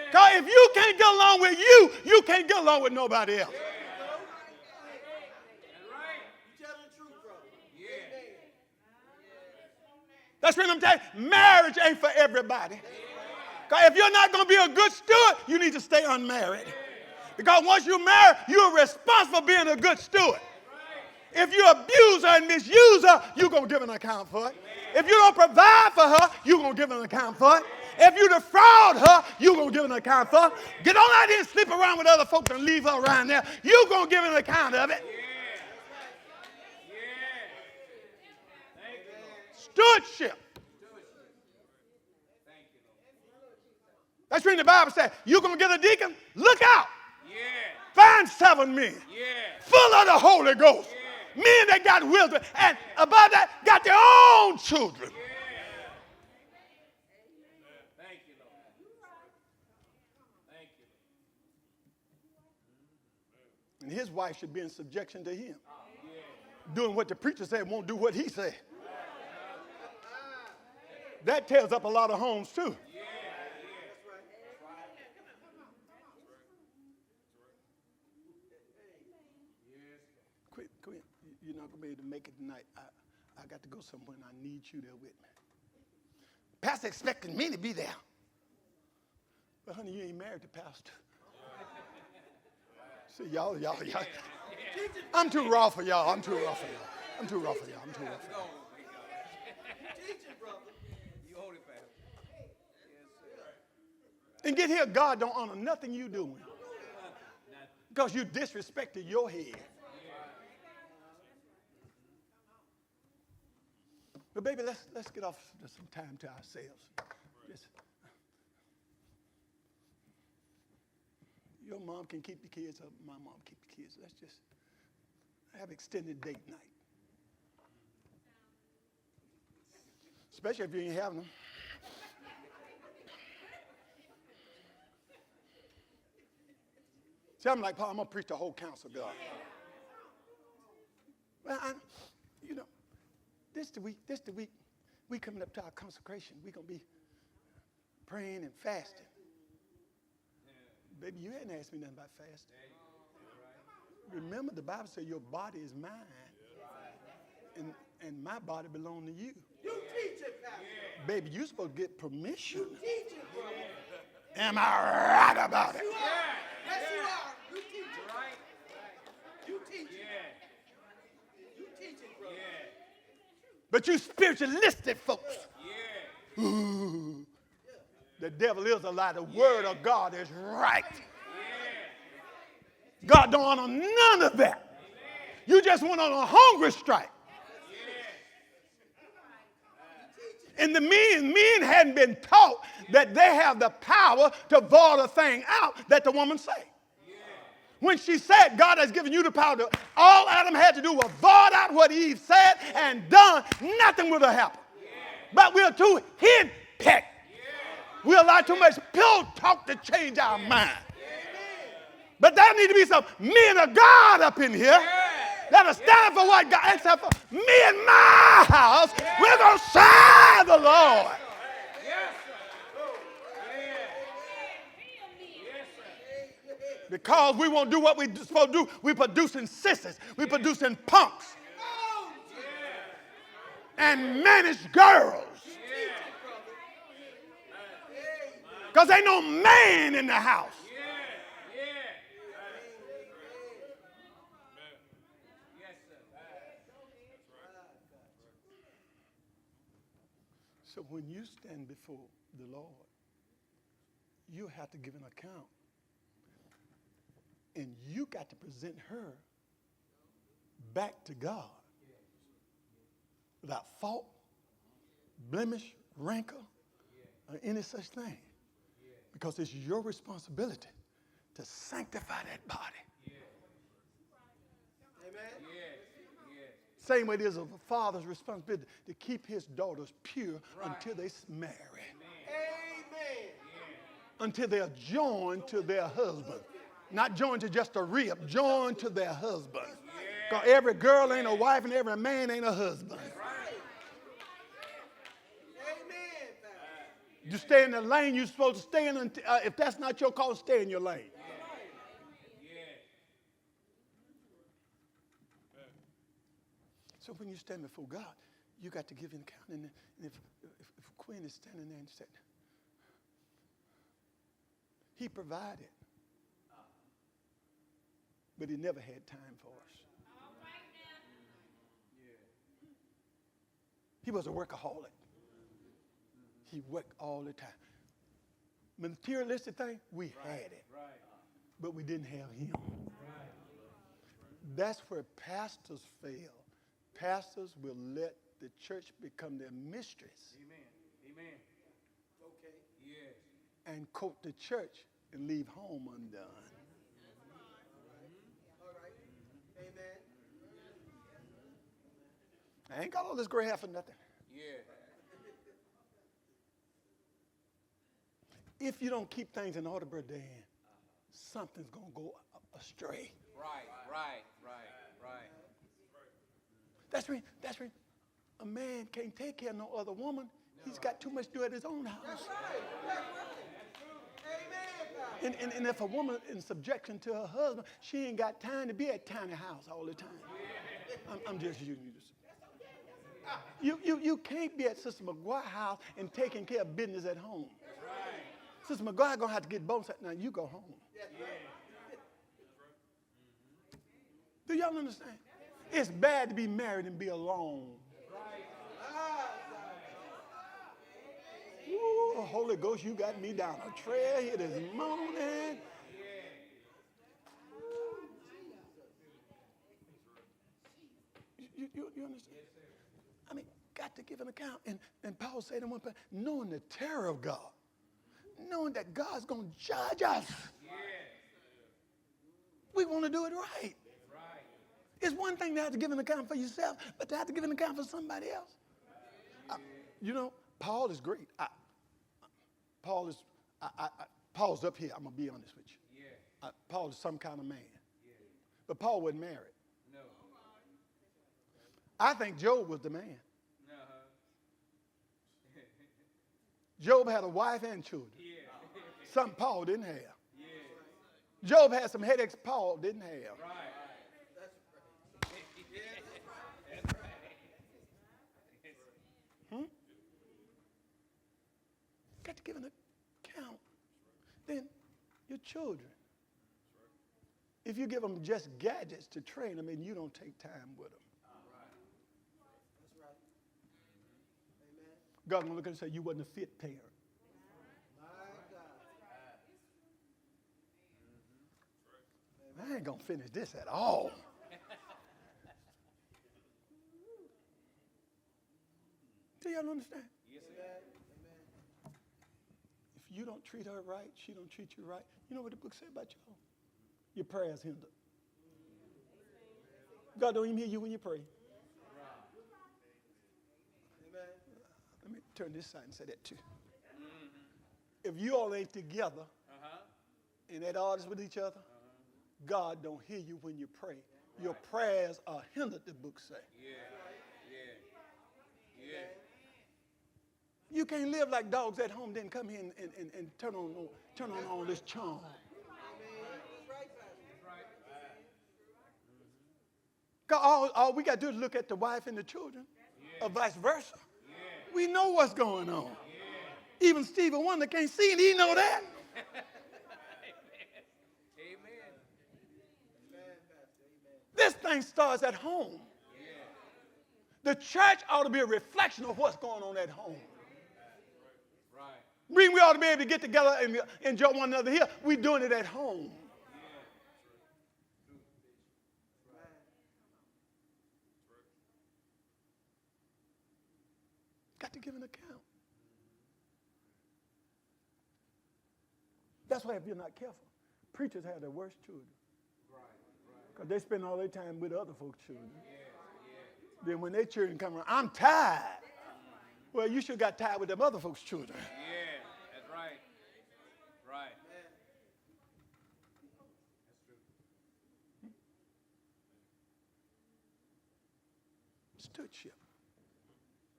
Because if you can't get along with you, you can't get along with nobody else. That's what I'm telling you. Marriage ain't for everybody. Because if you're not going to be a good steward, you need to stay unmarried. Because once you're married, you're responsible for being a good steward. If you abuse her and misuse her, you're going to give an account for it. If you don't provide for her, you're going to give an account for it. If you defraud her, you're going to give an account for it. Get on out here and sleep around with other folks and leave her around there. You're going to give an account of it. Stewardship. That's when the Bible says, you're going to get a deacon? Look out. Find 7 men full of the Holy Ghost. Men that got wisdom. And above that, got their own children. Thank you, Lord. Thank you. And his wife should be in subjection to him. Doing what the preacher said, won't do what he said. That tears up a lot of homes too. Quit. You're not going to be able to make it tonight. I got to go somewhere and I need you there with me. Pastor expecting me to be there. But honey, you ain't married to pastor. See, y'all. I'm too raw for y'all. I'm too raw for y'all. And get here, God don't honor nothing you doing. Because you disrespected your head. But baby, let's get off some time to ourselves. Your mom can keep the kids up, my mom keep the kids. Let's just have extended date night. Especially if you ain't having them. See, I'm like, Paul, I'm going to preach the whole counsel, God. Well, this the week, we coming up to our consecration. We're going to be praying and fasting. Baby, you hadn't asked me nothing about fasting. Remember, the Bible says your body is mine, and my body belongs to you. You teach it, Pastor. Baby, you're supposed to get permission. You teach it, brother. Am I right about it? Yes, you are. You teach it. Right. You teach it. You teach it, brother. But you spiritualistic folks. Ooh, the devil is a lie. The word of God is right. God don't honor none of that. You just went on a hunger strike. And the men hadn't been taught that they have the power to void a thing out that the woman said. When she said, God has given you the power to, all Adam had to do was void out what Eve said and done, nothing would have happened. But we're too henpecked. We allow too much pill talk to change our mind. But there need to be some men of God up in here that are standing for what God, except for me and my house, we're going to serve the Lord. Because we won't do what we're supposed to do. We're producing sissies. We're producing punks. And managed girls. Because ain't no man in the house. So when you stand before the Lord, you have to give an account. And you got to present her back to God without fault, blemish, rancor, or any such thing. Because it's your responsibility to sanctify that body. Amen. Same way it is a father's responsibility to keep his daughters pure until they marry. Amen. Until they are joined to their husband. Not joined to just a rib, joined to their husband. Because every girl ain't a wife and every man ain't a husband. Amen. You stay in the lane you're supposed to stay in. If that's not your call, stay in your lane. So when you stand before God, you got to give an account. And if Quinn is standing there and said, he provided, but he never had time for us. He was a workaholic. He worked all the time. Materialistic thing, we had it, but we didn't have him. That's where pastors fail. Pastors will let the church become their mistress. Amen. Okay. Yes. And coat the church and leave home undone. All right. Amen. I ain't got all this gray hair for nothing. Yeah. If you don't keep things in order, Brother Dan, something's going to go astray. Right. That's right. A man can't take care of no other woman. He's got too much to do at his own house. That's right. Amen. And if a woman in subjection to her husband, she ain't got time to be at tiny house all the time. I'm just using you. You can't be at Sister McGuire's house and taking care of business at home. Sister McGuire gonna have to get both. Now you go home. Do y'all understand? It's bad to be married and be alone. Ooh, Holy Ghost, you got me down a trail here this morning. You understand? I mean, got to give an account. And Paul said in one place, knowing the terror of God, knowing that God's going to judge us. We want to do it right. It's one thing to have to give an account for yourself, but to have to give an account for somebody else. Paul is great. Paul's up here. I'm going to be honest with you. Paul is some kind of man. But Paul wasn't married. No. I think Job was the man. No. Job had a wife and children. Something Paul didn't have. Yeah. Job had some headaches Paul didn't have. Right. Got to give an account. Then your children. If you give them just gadgets to train them and you don't take time with them. That's right. Amen. God gonna look at you and say, you wasn't a fit parent. My God. I ain't gonna finish this at all. Do y'all understand? Yes, Amen. If you don't treat her right, she don't treat you right. You know what the book said about y'all? Your prayers hindered. God don't even hear you when you pray. Amen. Let me turn this side and say that too. If you all ain't together and at odds with each other, God don't hear you when you pray. Your prayers are hindered, the book say. Yeah. You can't live like dogs at home, then come here and turn on all this charm. That's right, Pastor. God, all we got to do is look at the wife and the children, or vice versa. We know what's going on. Even Stevie Wonder can't see it. He know that. Amen. This thing starts at home. The church ought to be a reflection of what's going on at home. Right. We ought to be able to get together and enjoy one another here. We're doing it at home. Got to give an account. That's why if you're not careful, preachers have their worst children. Because they spend all their time with other folks' children. Then when their children come around, I'm tired. Well, you should got tired with them other folks' children. Yeah, that's right. Right. Stewardship.